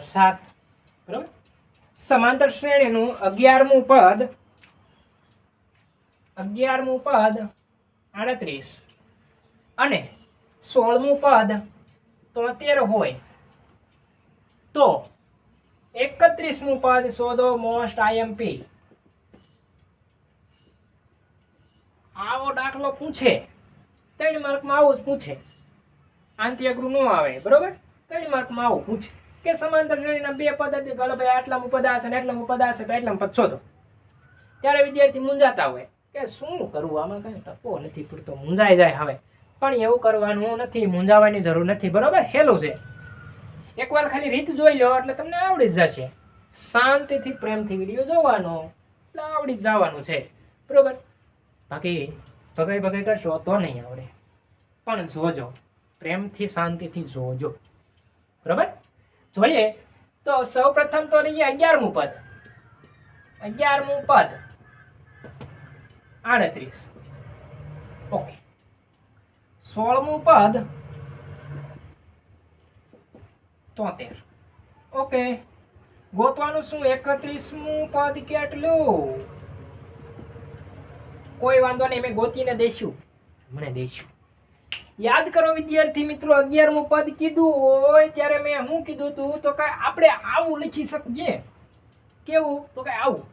7 બરાબર. સમાંતર શ્રેણીનું 11મું પદ 38 અને 16મું પદ 73 હોય તો 31મું પદ શોધો મોસ્ટ આઈએમપી. આવો દાખલો પૂછે 3 માર્કમાં આવું જ પૂછે, આંતરિક અઘરું ન આવે બરોબર. 3 માર્કમાં આવું પૂછે કે સમાંતર શ્રેણીના બે પદ ગળો ભાઈ આટલામાં પદ હશે ને એટલામાં પદ હશે તો એટલામાં પદ શોધો. ત્યારે વિદ્યાર્થી મૂંઝાતા હોય કે શું કરવું, આમાં કઈ ટપો નથી પૂરતો, મૂંઝાઈ જાય. હવે પણ એવું કરવાનું નથી, મૂંઝાવાની જરૂર નથી બરોબર. હેલું છે, એકવાર ખાલી રીત જોઈ લો એટલે તમને આવડી જ જશે. શાંતિથી પ્રેમથી વિડીયો જોવાનો એટલે આવડી જ જવાનું છે બરોબર. બાકી ભગાઈ કરશો તો નહીં આવડે, પણ જોજો પ્રેમથી શાંતિથી જોજો બરોબર. જોઈએ તો સૌ પ્રથમ તો રહીએ 11મું પદ 38 ઓકે. 16મું પદ 73 ઓકે. ગોતવાનું શું? 31મું પદ કેટલું? કોઈ વાંધો નહીં, અમે ગોતીને દઈશું, મને દઈશું. યાદ કરો વિદ્યાર્થી મિત્રો, 11મું પદ કીધું હોય ત્યારે મેં શું કીધું તું તો કઈ આપણે આવું લખી શકીએ. કેવું? તો કઈ આવું,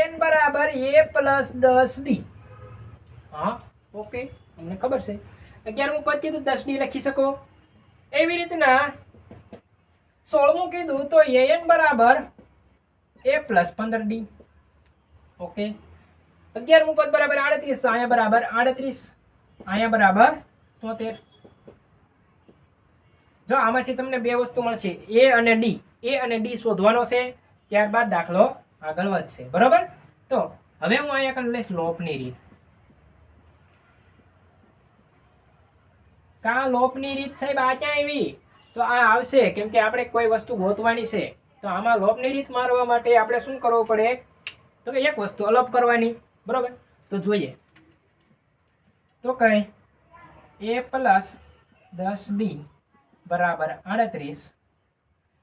an બરાબર a પ્લસ 10d. હા ઓકે, અમને ખબર છે 11મું પદ કીધું 10d લખી શકો. એવી રીતના 16મું કીધું તો an બરાબર a પ્લસ 15d. ઓકે. 11મું પદ બરાબર 38 તો અહીંયા બરાબર 38, અહીંયા બરાબર 73. જો આમાંથી તમને બે વસ્તુ મળશે, a અને d. a અને d શોધવાનો છે, ત્યારબાદ દાખલો આગળ વધશે બરોબર. તો હવે હું અહીંયા કરી લઈશ લોપની રીત. કા લોપની રીત સાહેબ આ ક્યાં આવી? તો આ આવશે કેમ કે આપણે કોઈ વસ્તુ ગોતવાની છે. તો આમાં લોપની રીત મારવા માટે આપણે શું કરવું પડે? તો કે એક વસ્તુ અલગ કરવાની બરોબર. તો જોઈએ તો કઈ a પ્લસ 10d બરાબર 38.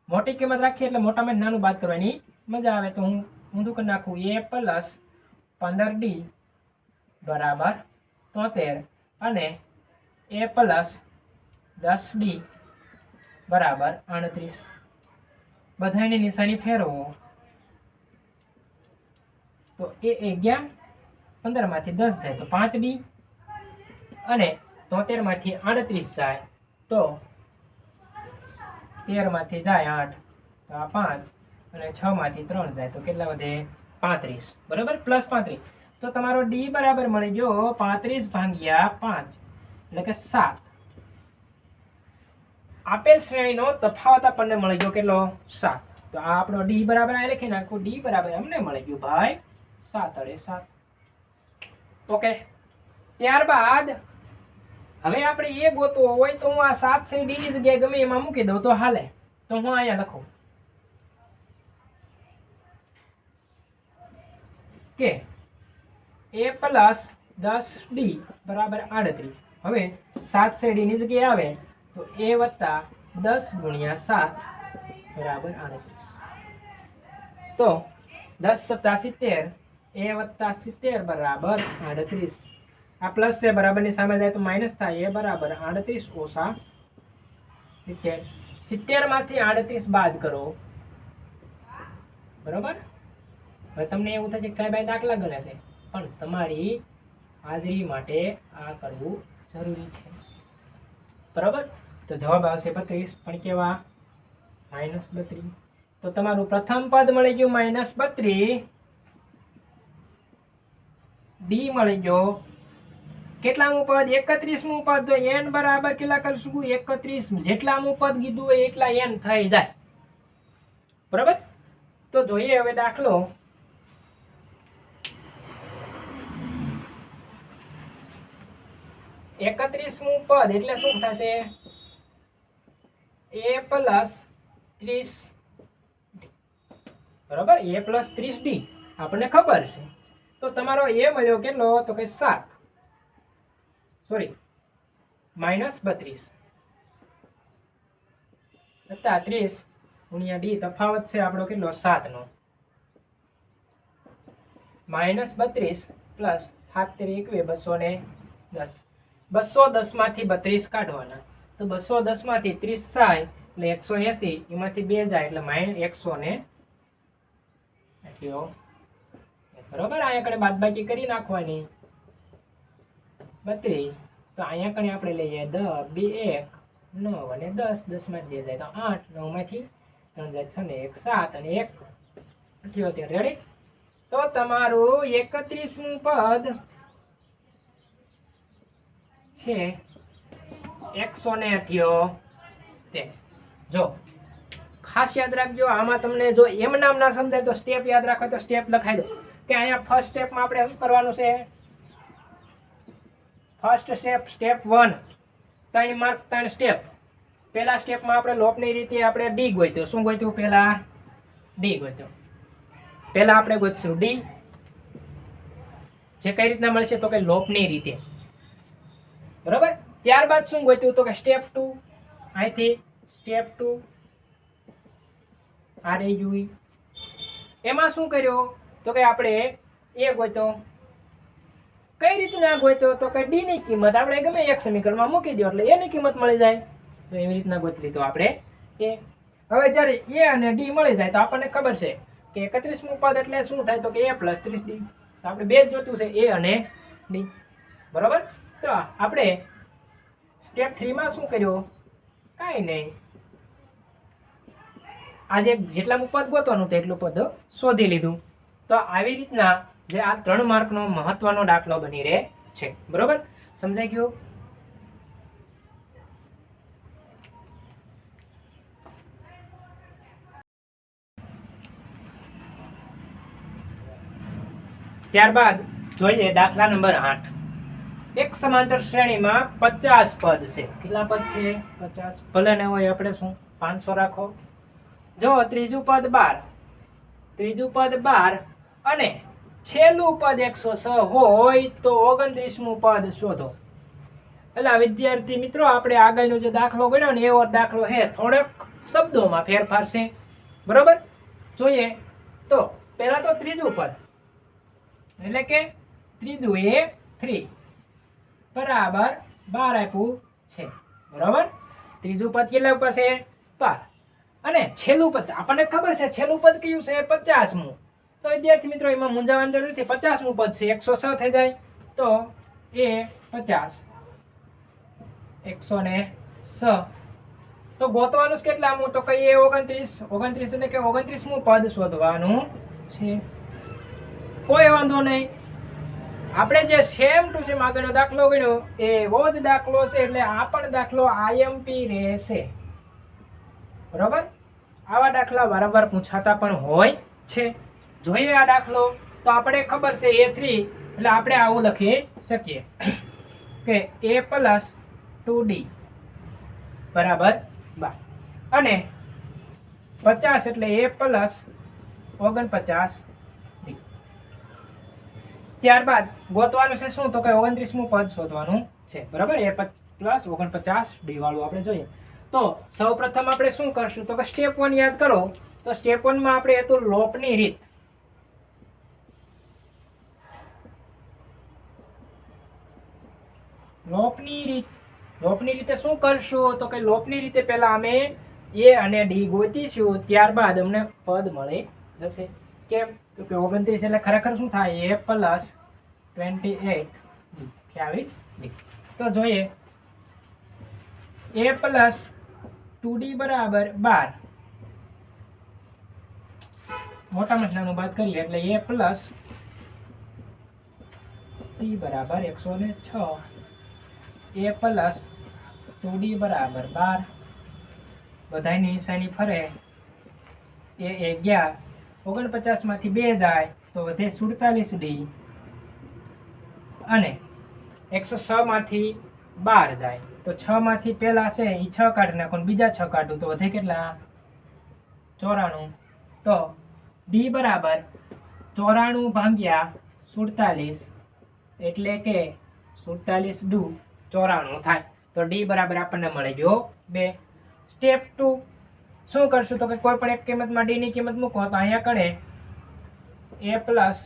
મોટી કિંમત રાખીએ એટલે મોટામાં નાનું બાદ કરવાની મજા આવે. તો હું ઊંધું કરી નાખું, a પ્લસ 15d બરાબર 73 અને a પ્લસ 10d બરાબર 38. બધાની નિશાની ફેરવો તો એ ગયા 15 માંથી 10 જાય તો 5d અને 73 માંથી 38 જાય તો 13 માંથી જાય 8 તો આ 5 અને 6 માંથી 3 જાય તો કેટલા વધે? 35 બરાબર, પ્લસ 35. તો તમારો d બરાબર મળી ગયો 35 ભાગ્યા 5 એટલે કે 7. આપેલ શ્રેણીનો તફાવત આપણને મળી ગયો કેટલો? 7. તો આ આપણો d બરાબર આ લખી નાખું, d બરાબર અમને મળી ગયું ભાઈ 7 ઓકે. ત્યારબાદ હવે આપણે એ ગોતવો હોય તો હું આ 7 છે d ની જગ્યાએ ગમે એમાં મૂકી દઉં તો હાલે. તો હું અહીંયા લખું કે a પ્લસ 10d બરાબર 38. હવે 7 છે d ની જગ્યાએ આવે તો a વત્તા 10 ગુણ્યા 7 બરાબર 38. તો 10 સત્તા 70, a વત્તા 70 બરાબર 38. આ પ્લસ છે બરાબરની સામે જાય તો માઇનસ થાય, a બરાબર 38 ઓછા 70. 70 માંથી 38 બાદ કરો બરોબર. હવે તમને એવું થશે કે સાહેબ આ દાખલા ગણે છે, પણ તમારી હાજરી માટે આ કરવું જરૂરી છે બરાબર. તો જવાબ આવશે 32, પણ કેવા? -32. તો તમારું પ્રથમ પદ મળી ગયું -32, d મળી ગયો કેટલામું પદ? 31મું પદ. તો n બરાબર કેટલા કરશું? 31. જેટલામું પદ કીધું હોય એટલા n થઈ જાય બરાબર. તો જોઈએ હવે દાખલો. એકત્રીસમું પદ એટલે શું થશે? a પ્લસ 30 બરાબર, a પ્લસ 30d આપણને ખબર છે. તો તમારો a મળ્યો કેટલો? તો કે 7, સોરી -32. વત્તા 30 ગુણ્યા ડી તફાવત છે આપણો કેટલો 7 નો -32 પ્લસ 7 × 210 210 માંથી 32 કાઢવાના તો 210 માંથી 30 જાય એટલે 180 એમાંથી 2 જાય એટલે -100 બરોબર અહીંયા કણે બાદબાકી કરી નાખવાની 32 તો અહીંયા કણે આપણે લઈએ 10 2 1 9 અને 10 10 માંથી 2 જાય તો 8 9 માંથી 3 જાય 6 ને 1 7 અને 1 78 રેડી તો તમારું 31મું પદ છે 178 જો ખાસ યાદ રાખજો આમાં તમને જો એમ નામ ના સમજાય તો સ્ટેપ યાદ રાખો તો સ્ટેપ લખાઈ દો કે અહીંયા ફર્સ્ટ સ્ટેપમાં આપણે શું કરવાનું છે ફર્સ્ટ સ્ટેપ 1 3 માર્ક 3 સ્ટેપ પહેલા સ્ટેપમાં આપણે લોપની રીતે આપણે ડી ગોત્યો શું ગોત્યું પહેલા ડી ગોત્યો પહેલા આપણે ગોતશું ડી જે કઈ રીતના મળશે તો કે લોપની રીતે બરાબર ત્યારબાદ શું ગોત્યું તો કે સ્ટેપ 2 અહીંથી સ્ટેપ 2 RAUE એમાં શું કર્યો તો કે આપણે એ ગોત્યો કઈ રીતના ગોત્યો તો કે ડી ની કિંમત આપણે ગમે એક સમીકરણમાં મૂકી દો એટલે એની કિંમત મળી જાય તો એવી રીતના ગોતી લીધો આપણે એ હવે જ્યારે એ અને ડી મળી જાય તો આપણને ખબર છે કે 31મું પદ એટલે શું થાય તો કે a + 30d તો આપણે બે જ જોતું છે એ અને ડી બરાબર તો આપણે સ્ટેપ 3 માં શું કર્યું કાંઈ નહીં આજે જેટલાનું પદ ગોતવાનું હતું એટલું પદ શોધી લીધું તો આવી રીતના જે આ 3 માર્કનો મહત્વનો દાખલો બની રહે છે બરોબર સમજાઈ ગયું ત્યારબાદ જોઈએ દાખલા નંબર 8 એક સમાંતર શ્રેણીમાં 50 પદ છે કેટલા પદ છે 50 ભલે ને હોય આપણે શું 500 રાખો જો ત્રીજું પદ 12 અને છેલ્લું પદ 106 હોય તો 29મું પદ શોધો એટલે વિદ્યાર્થી મિત્રો આપણે આગળનો જે દાખલો ગણ્યો ને એવો દાખલો છે થોડોક શબ્દોમાં ફેરફાર છે બરોબર જોઈએ તો પહેલા તો ત્રીજું પદ એટલે કે ત્રીજું એ 3 બરાબર 12 આપ્યું છે બરાબર ત્રીજું પદ કેટલા ઉપર છે 12 અને છેલ્લું પદ આપણને ખબર છે છેલ્લું પદ કયું છે 50મું તો વિદ્યાર્થી મિત્રો એમાં મૂંઝાવાની જરૂર નથી 50મું પદ છે 106 થઈ જાય તો એ 50 106 તો ગોતવાનું છે કેટલામું તો કહીએ 29 એટલે કે 29મું પદ શોધવાનું છે કોઈ વાંધો નહીં આપણે જે સેમ ટુ સેમ આગળનો દાખલો ગણ્યો એવો જ દાખલો છે એટલે આ પણ દાખલો IMP રહેશે બરાબર આવા દાખલા વારંવાર પૂછાતા પણ હોય છે જોઈએ આ દાખલો તો આપણે ખબર છે A3 એટલે આપણે આવું લખી શકીએ કે A + 2D બરાબર 12 અને 50 એટલે A + 49D ત્યારબાદ ગોતવાનું છે શું તો કે 29મું પદ શોધવાનું છે બરાબર A + 49D વાળું આપણે જોઈએ તો સૌપ્રથમ આપણે શું કરશું તો કે સ્ટેપ 1 યાદ કરો તો સ્ટેપ 1 માં આપણે હતું લોપની રીત લોપની રીતે શું કરશું તો કે લોપની રીતે પહેલા અમે A અને D ગોતીશું ત્યારબાદ અમને પદ મળી જશે કેમ તો કે 29 એટલે ખરેખર શું થાય A + 28 28D તો જોઈએ A + 2D બરાબર 12 મોટા મસલાનું બાદ કરીએ એટલે A + D બરાબર 106 A + 2D બરાબર 12 બધાની નિશાની ફરે એ ગયા 49 માંથી 2 જાય તો વધે 47D અને 106 માંથી 12 જાય તો 6 માંથી પહેલા છે એ 6 કાઢી નાખો બીજા 6 કાઢું તો વધે કેટલા 94 તો D બરાબર 94 ભાગ્યા 47 એટલે કે 47 × 94 થાય તો D બરાબર આપણને મળી ગયો 2 સ્ટેપ 2 શું કરશું તો કે કોઈ પણ એક કિંમતમાં ડીની કિંમત મૂકો તો અહીંયા કણે a પ્લસ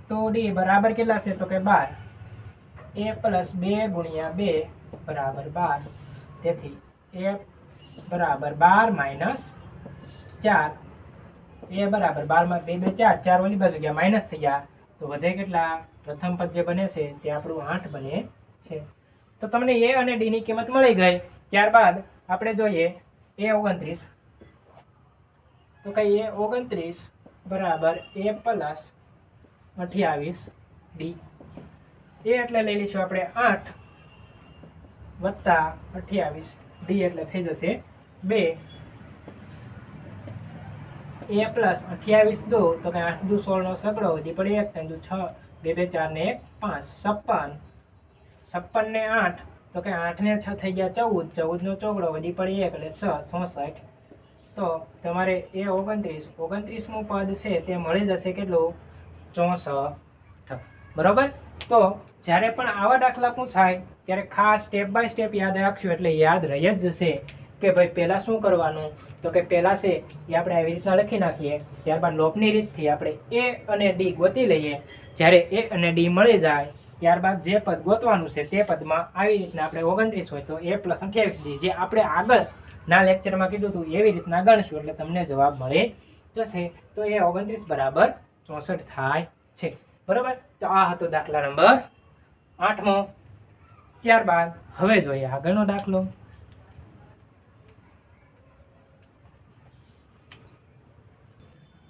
2d બરાબર કેટલા છે તો કે 12 a પ્લસ 2 ગુણ્યા 2 બરાબર 12 તેથી a બરાબર 12 માઇનસ 4 a બરાબર 12 માં 2 2 4 4 ઓલી બાજુ ગયા માઇનસ થઈ ગયા તો વધે કેટલા પ્રથમ પદ જે બને છે તે આપણું 8 બને છે તો તમને a અને d ની કિંમત મળી ગઈ ત્યારબાદ આપણે જોઈએ a 29 તો કઈ a 29 બરાબર a પ્લસ 28 d a એટલે લઈ લઈશું આપણે 8 વત્તા 28 d એટલે થઈ જશે 2 a પ્લસ 28 દો તો કે 8 દુ 16 નો સગડો વધી પડે 1 3 દુ 6 2 2 4 ને 1 5 56 ને 8 તો કે 8 ને 6 થઈ ગયા 14 14 નો ચોગડો વધી પડે 1 એટલે 6 66 તો તમારે એ 29મું પદ છે તે મળી જશે કેટલું 64 બરોબર તો જ્યારે પણ આવા દાખલા પૂછાય ત્યારે ખાસ સ્ટેપ બાય સ્ટેપ યાદ રાખશું એટલે યાદ રહી જ જશે કે ભાઈ પહેલાં શું કરવાનું તો કે પહેલાં છે એ આપણે આવી રીતના લખી નાખીએ ત્યારબાદ લોપની રીતથી આપણે એ અને ડી ગોતી લઈએ જ્યારે એ અને ડી મળી જાય ત્યારબાદ જે પદ ગોતવાનું છે તે પદમાં આવી રીતના આપણે 29 હોય તો a પ્લસ 28d જે આપણે આગળ ના લેક્ચરમાં કીધું હતું એવી રીતના ગણશું એટલે તમને જવાબ મળી જશે તો એ 29 બરાબર 64 થાય છે બરાબર તો આ હતો દાખલા નંબર 8મો ત્યારબાદ હવે જોઈએ આગળનો દાખલો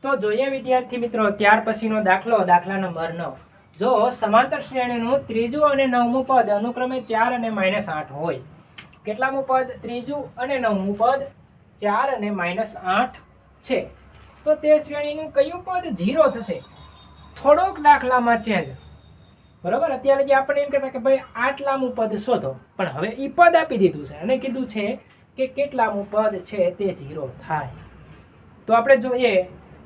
તો જોઈએ વિદ્યાર્થી મિત્રો ત્યાર પછીનો દાખલો દાખલા નંબર 9 જો સમાંતર શ્રેણીનું ત્રીજું અને નવમું પદ અનુક્રમે 4 અને -8 હોય કેટલામું પદ ત્રીજું અને નવમું પદ 4 અને -8 છે તો તે શ્રેણીનું કયું પદ 0 થશે થોડોક દાખલામાં ચેન્જ બરોબર અત્યારે જે આપણે એમ કહેતા કે ભાઈ આટલામું પદ શોધો પણ હવે એ પદ આપી દીધું છે અને કીધું છે કે કેટલામું પદ છે તે 0 થાય તો આપણે જોઈએ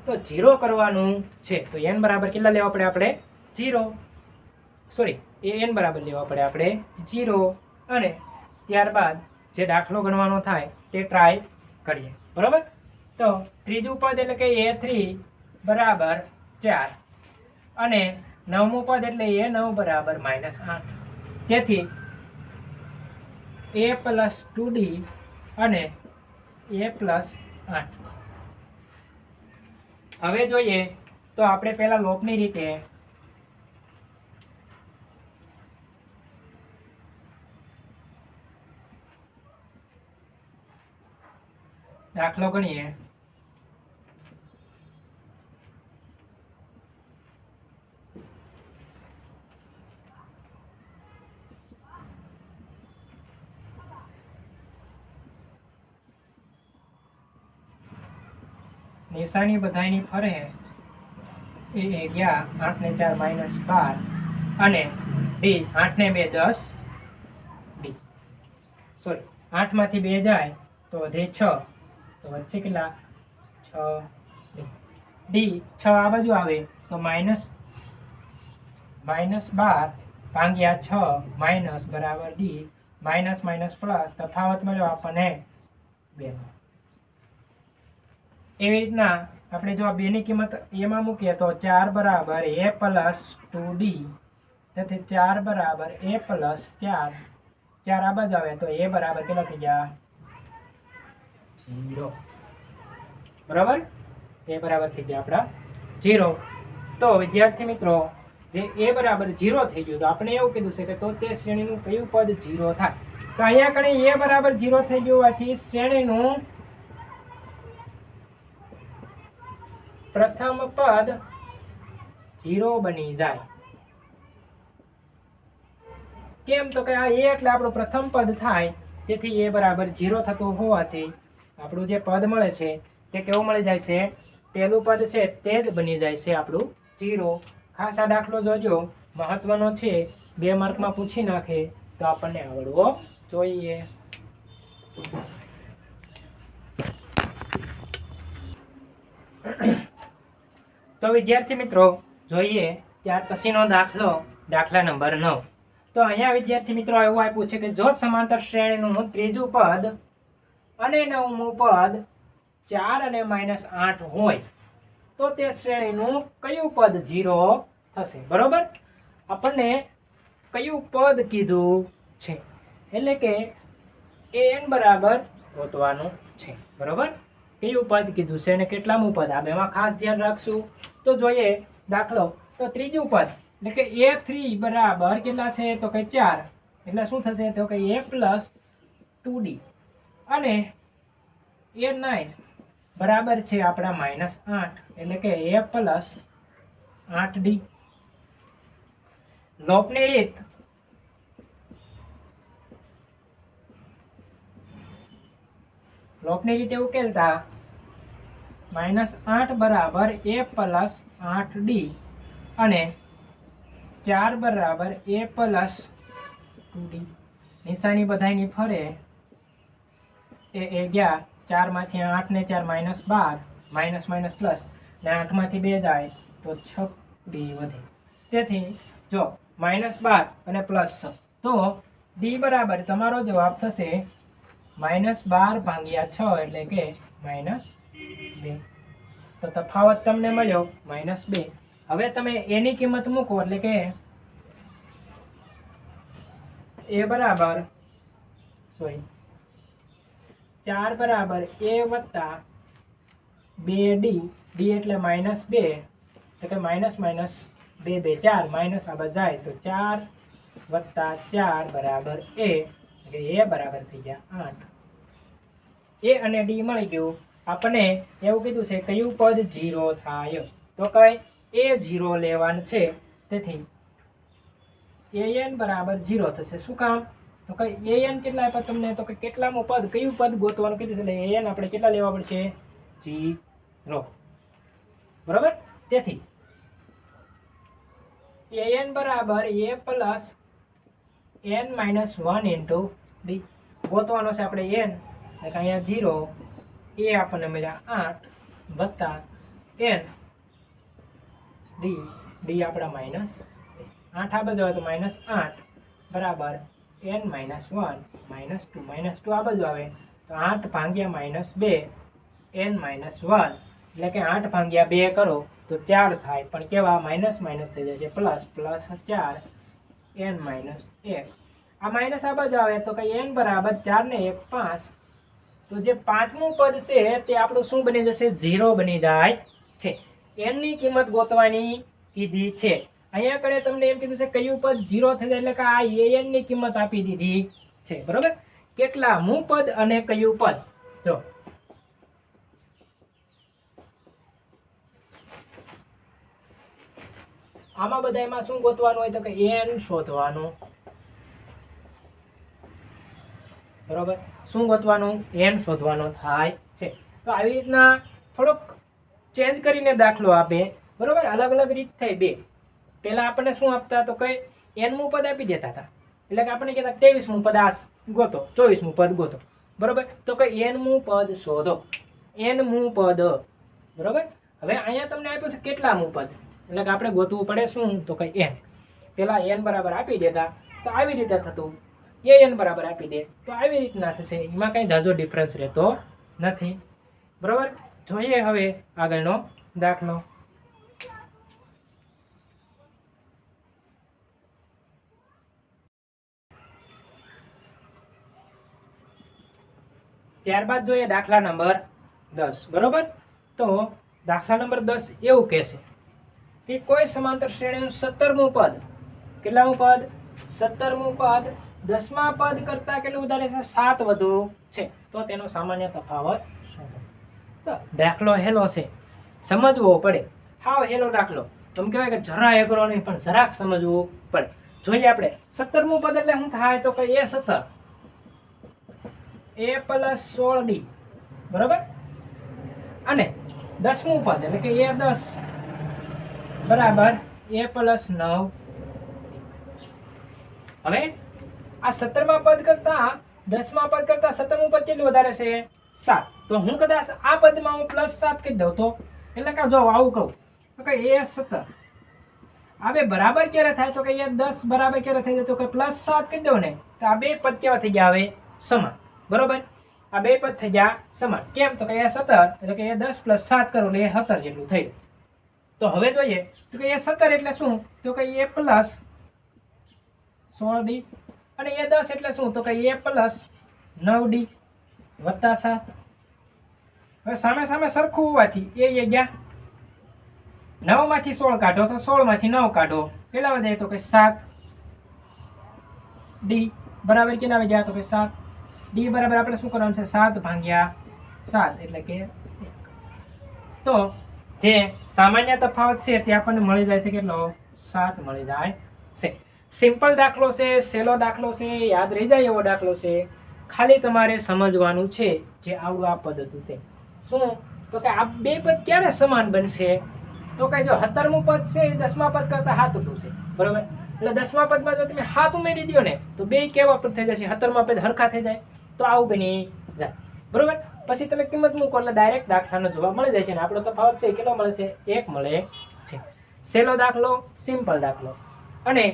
તો 0 કરવાનું છે તો n બરાબર કેટલા લેવા પડે આપણે 0 સોરી n બરાબર લેવા પડે આપણે 0 અને ત્યારબાદ જે દાખલો ગણવાનો થાય તે ટ્રાય કરીએ બરાબર તો ત્રીજું પદ એટલે કે a3 બરાબર 4 અને નવમું પદ એટલે a9 બરાબર -8 તેથી a પ્લસ 2d અને a પ્લસ 8 હવે જોઈએ તો આપણે પહેલા લોપની રીતે દાખલો ગણીએ નિશાની બધાયની ફરે એ ગયા 8 ને 4 -12 અને d 8 ને 2 10 d સોરી 8 માંથી 2 જાય તો વધે 6 તો વચ્ચે કેટલા 6 d 6 આ બાજુ આવે તો -12 ભાગ્યા 6 માઇનસ બરાબર d માઇનસ માઇનસ પ્લસ તફાવત મળ્યો આપણને 2 એવી રીતના આપણે જો આ 2 ની કિંમત એમાં મૂકીએ તો 4 બરાબર a પ્લસ 2d તેથી 4 બરાબર a પ્લસ 4 4 આ બાજુ આવે તો a બરાબર કેટલા થઈ ગયા 0 બરાબર a બરાબર થઈ ગયા આપણા 0 તો વિદ્યાર્થી મિત્રો જે a બરાબર 0 થઈ ગયું તો આપણે એવું કીધું છે કે તો તે શ્રેણીનું કયું પદ 0 થાય તો અહીંયા કણે a બરાબર 0 થઈ ગયું હોવાથી શ્રેણીનું પ્રથમ પદ 0 બની જાય કેમ તો કે આ a એટલે આપણું પ્રથમ પદ થાય તેથી a બરાબર 0 થતું હોવાથી આપણું જે પદ મળે છે તે કેવું મળી જાય છે પહેલું પદ છે તે જ બની જાય છે આપણું 0 ખાસ આ દાખલો જોજો મહત્વનો છે 2 માર્કમાં પૂછી નાખે તો આપણને આવડવો જોઈએ તો વિદ્યાર્થી મિત્રો જોઈએ ત્યાર પછીનો દાખલો દાખલા નંબર 9 તો અહીંયા વિદ્યાર્થી મિત્રો એવું આપ્યું છે કે જો સમાંતર શ્રેણીનું ત્રીજું પદ અને નવમું પદ 4 અને -8 હોય તો તે શ્રેણીનું કયું પદ 0 થશે? બરોબર, આપણને કયું પદ કીધું છે એટલે કે an બરાબર ગોતવાનું છે. બરોબર, કયું પદ કીધું છે અને કેટલામું પદ? આ બેમાં ખાસ ધ્યાન રાખશું. તો જોઈએ દાખલો. તો ત્રીજું પદ એટલે કે a3 બરાબર કેટલા છે? તો કે 4. એટલે શું થશે? તો કે a + 2d અને a9 બરાબર છે આપણા -8 એટલે કે a + 8d. લોપની રીત ઉકેલતા -8 બરાબર a + 8d અને 4 બરાબર a + 2d. નિશાની બધાયની ફરે એ ગયા 4 માંથી 8 ને 4 -12 માઇનસ પ્લસ ને 8 માંથી 2 જાય તો 6d વધે. તેથી જો -12 અને +6 તો d બરાબર તમારો જવાબ થશે -12/6 એટલે કે -2. તો તફાવત તમને મળ્યો -2. હવે તમે એની કિંમત મૂકો એટલે કે a બરાબર 4 બરાબર a વત્તા 2d, d એટલે -2 એટલે કે માઇનસ 2 2 4 માઇનસ આ બાજુ જાય તો 4 વત્તા 4 બરાબર a એટલે a બરાબર થઈ ગયા 8. a અને d મળી ગયું. આપણે એવું કીધું છે કયું પદ 0 થાય તો કઈ a0 લેવાનું છે. તેથી an બરાબર 0 થશે. શું કામ? તો કઈ an કેટલા આપ્યા તમને? તો કેટલામું પદ, કયું પદ ગોતવાનું કીધું છે એટલે an આપણે કેટલા લેવા પડશે? 0. બરાબર, તેથી an બરાબર a + n-1 * d ગોતવાનો છે આપણે n એટલે અહીંયા 0 a આપણને મળ્યા 8 વત્તા n d આપણા -8 આ બાજુ આવે તો -8 બરાબર n-1 -2 આ બાજુ આવે તો 8 ભાગ્યા -2 n-1 એટલે કે 8 ભાગ્યા 2 કરો તો 4 થાય. પણ કેવા? માઇનસ થઈ જશે પ્લસ +4 n-1. આ માઇનસ આ બાજુ આવે તો n બરાબર 4 ને 1 5. તો જે પાંચમું પદ છે તે આપણું શું બની જશે? 0 બની જાય છે. n ની કિંમત ગોતવાની કીધી છે. અહીંયા કણે તમને એમ કીધું છે કયું પદ 0 થઈ જાય એટલે કે આ an ની કિંમત આપી દીધી છે. બરોબર, કેટલામું પદ અને કયું પદ? જો આમાં બધામાં શું ગોતવાનું હોય તો કે n શોધવાનું. બરોબર, શું ગોતવાનું? n શોધવાનો થાય છે. તો આવી રીતના થોડોક ચેન્જ કરીને દાખલો આપે. બરોબર, અલગ અલગ રીત થઈ બે. પહેલા આપણને શું આપતા તો કઈ n-મું પદ આપી દેતા હતા એટલે કે આપણે કહેતા 23મું પદ આ ગોતો, 24મું પદ ગોતો. બરોબર, તો કઈ n-મું પદ શોધો, n-મું પદ. બરોબર, હવે અહીંયા તમને આપ્યું છે કેટલામું પદ એટલે કે આપણે ગોતવું પડે શું તો કઈ n. પેલા n બરાબર આપી દેતા તો આવી રીતે થતું, an બરાબર આપી દે તો આવી રીતના થશે. એમાં કઈ ઝાઝો ડિફરન્સ રહેતો નથી. બરોબર, જોઈએ હવે આગળનો દાખલો. ત્યારબાદ જોઈએ દાખલા નંબર 10. બરોબર, તો દાખલા નંબર 10 એવું કહેશે કે કોઈ સમાંતર શ્રેણીનું 17મું પદ, કેટલામું પદ? 17મું પદ 10મા પદ કરતા કેટલું વધારે છે? 7 વધુ છે. તો તેનો સામાન્ય તફાવત શોધો. તો દાખલો હેલો છે, સમજવો પડે. હાવ હેલો દાખલો, તમે કહેવાય કે જરા એગરો નહીં પણ જરાક સમજવું પડે. જોઈએ આપણે 17મું પદ એટલે શું થાય તો કે a17 a + 16d. બરોબર, અને 10મું પદ એટલે કે a10 બરાબર a + 9. હવે આ 17મા પદ કરતા 10મા પદ કરતા 17મું પદ કેટલું વધારે છે? 7. તો હું કદાચ આ પદમાં હું +7 કહી દઉં તો એટલે કે જો આવું કહું તો કે a17 આ બે બરાબર ક્યારે થાય તો કે a10 બરાબર ક્યારે થઈ જાય તો કે +7 કહી દઉં ને તો આ બે પદ કેવા થઈ ગયા? હવે સમાન. બરોબર, આ બે પદ થઈ ગયા સમાન. કેમ? તો કે એ 17 એટલે કે એ 10 + 7 કરો એટલે એ 17 જેટલું થયું. તો હવે જોઈએ તો કે એ 17 એટલે શું? તો કે એ + 16d અને એ 10 એટલે શું? તો કે એ + 9d + 7. હવે સામે સામે સરખું હોવાથી એ ગયા 9 માંથી 16 કાઢો તો 16 માંથી 9 કાઢો પેલા વધે તો કે 7d બરાબર કેટલા આવી ગયા? તો કે 7. d બરાબર આપણે શું કરવાનું છે? 7/7 એટલે કે 1. તો જે સામાન્ય તફાવત છે તે આપણને મળી જાય છે કેટલો? 7 મળી જાય છે. સિમ્પલ દાખલો છે, સહેલો દાખલો છે, યાદ રહી જાય એવો દાખલો છે. ખાલી તમારે સમજવાનું છે જે આવડું આ પદ હતું તે. શું? તો કે આ બે પદ ક્યારે સમાન બનશે? તો કે જો 17મું પદ છે એ 10મા પદ કરતા 7 થશે, બરોબર? એટલે 10મા પદમાં જો તમે 7 ઉમેરી દો ને તો બે કેવા પદ થઈ જશે? 17મા પદ હરખા થઈ જાય. તો આવું બની જાય, બરોબર? પછી તમે કિંમત મૂકો એટલે ડાયરેક્ટ દાખલાનો જવાબ મળી જાય છે ને આપણો તફાવત છે કેટલો મળે છે? 1 મળે છે. સહેલો દાખલો, સિમ્પલ દાખલો, અને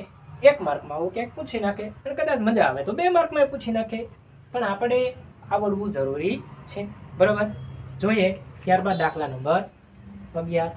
1 માર્કમાં આવું ક્યાંક પૂછી નાખે અને કદાચ મજા આવે તો 2 માર્કમાં પૂછી નાખે, પણ આપણે આવડવું જરૂરી છે, બરોબર? જોઈએ ત્યારબાદ દાખલા નંબર 11.